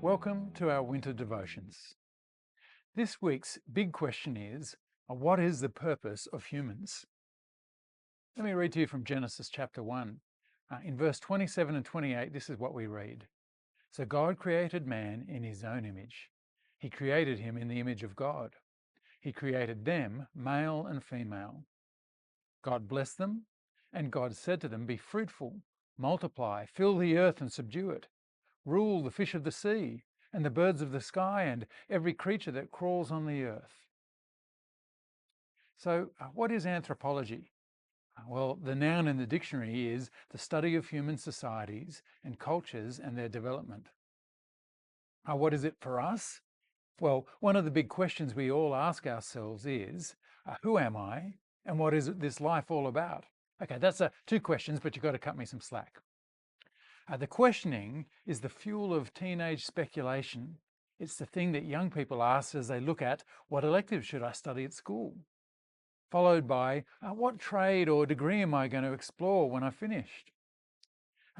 Welcome to our winter devotions. This week's big question is, what is the purpose of humans? Let me read to you from Genesis chapter 1. In verse 27 and 28, this is what we read. So God created man in his own image. He created him in the image of God. He created them, male and female. God blessed them, and God said to them, be fruitful, multiply, fill the earth and subdue it. Rule the fish of the sea, and the birds of the sky, and every creature that crawls on the earth. So, what is anthropology? Well, the noun in the dictionary is the study of human societies and cultures and their development. What is it for us? Well, one of the big questions we all ask ourselves is, who am I, and what is this life all about? Okay, that's two questions, but you've got to cut me some slack. The questioning is the fuel of teenage speculation. It's the thing that young people ask as they look at what elective should I study at school, followed by what trade or degree am I going to explore when I've finished?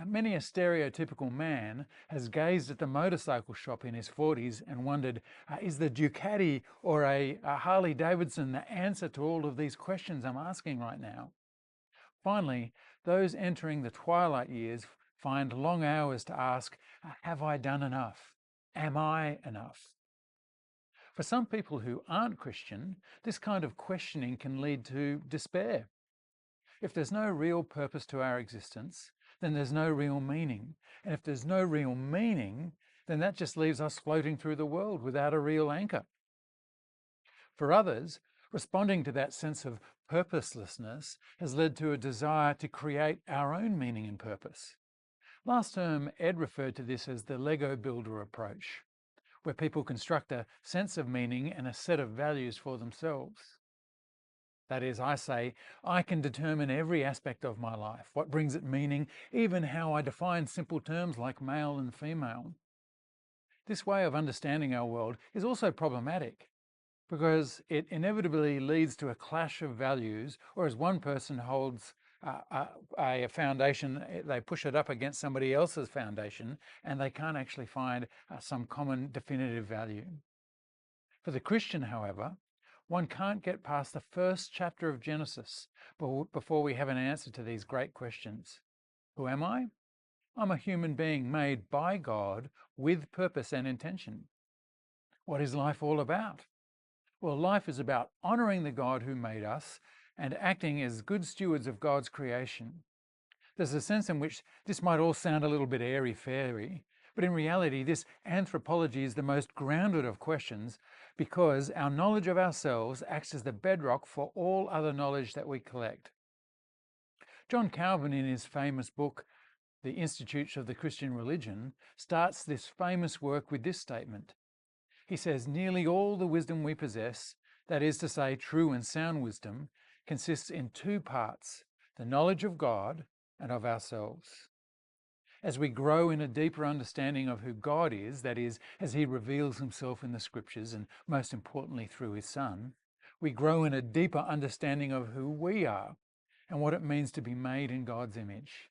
Many a stereotypical man has gazed at the motorcycle shop in his 40s and wondered, is the Ducati or a Harley Davidson the answer to all of these questions I'm asking right now? Finally, those entering the twilight years find long hours to ask, have I done enough? Am I enough? For some people who aren't Christian, this kind of questioning can lead to despair. If there's no real purpose to our existence, then there's no real meaning. And if there's no real meaning, then that just leaves us floating through the world without a real anchor. For others, responding to that sense of purposelessness has led to a desire to create our own meaning and purpose. Last term, Ed referred to this as the Lego builder approach, where people construct a sense of meaning and a set of values for themselves. That is, I say, I can determine every aspect of my life, what brings it meaning, even how I define simple terms like male and female. This way of understanding our world is also problematic, because it inevitably leads to a clash of values, or as one person holds a foundation, they push it up against somebody else's foundation, and they can't actually find some common definitive value. For the Christian, however, one can't get past the first chapter of Genesis before we have an answer to these great questions. Who am I? I'm a human being made by God with purpose and intention. What is life all about? Well, life is about honoring the God who made us and acting as good stewards of God's creation. There's a sense in which this might all sound a little bit airy-fairy, but in reality, this anthropology is the most grounded of questions because our knowledge of ourselves acts as the bedrock for all other knowledge that we collect. John Calvin, in his famous book, The Institutes of the Christian Religion, starts this famous work with this statement. He says, nearly all the wisdom we possess, that is to say, true and sound wisdom, consists in two parts, the knowledge of God and of ourselves. As we grow in a deeper understanding of who God is, that is, as he reveals himself in the scriptures and most importantly through his Son, we grow in a deeper understanding of who we are and what it means to be made in God's image.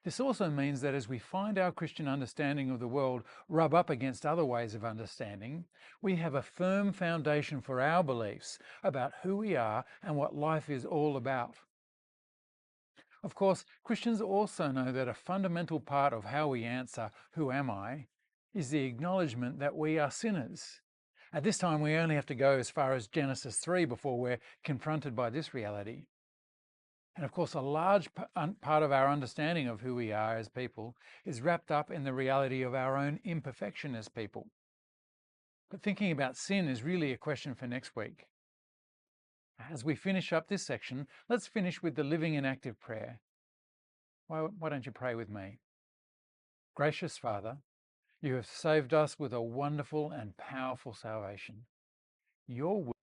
This also means that as we find our Christian understanding of the world rub up against other ways of understanding, we have a firm foundation for our beliefs about who we are and what life is all about. Of course, Christians also know that a fundamental part of how we answer, who am I, is the acknowledgement that we are sinners. At this time, we only have to go as far as Genesis 3 before we're confronted by this reality. And of course, a large part of our understanding of who we are as people is wrapped up in the reality of our own imperfection as people. But thinking about sin is really a question for next week. As we finish up this section, let's finish with the living and active prayer. Why don't you pray with me? Gracious Father, you have saved us with a wonderful and powerful salvation. Your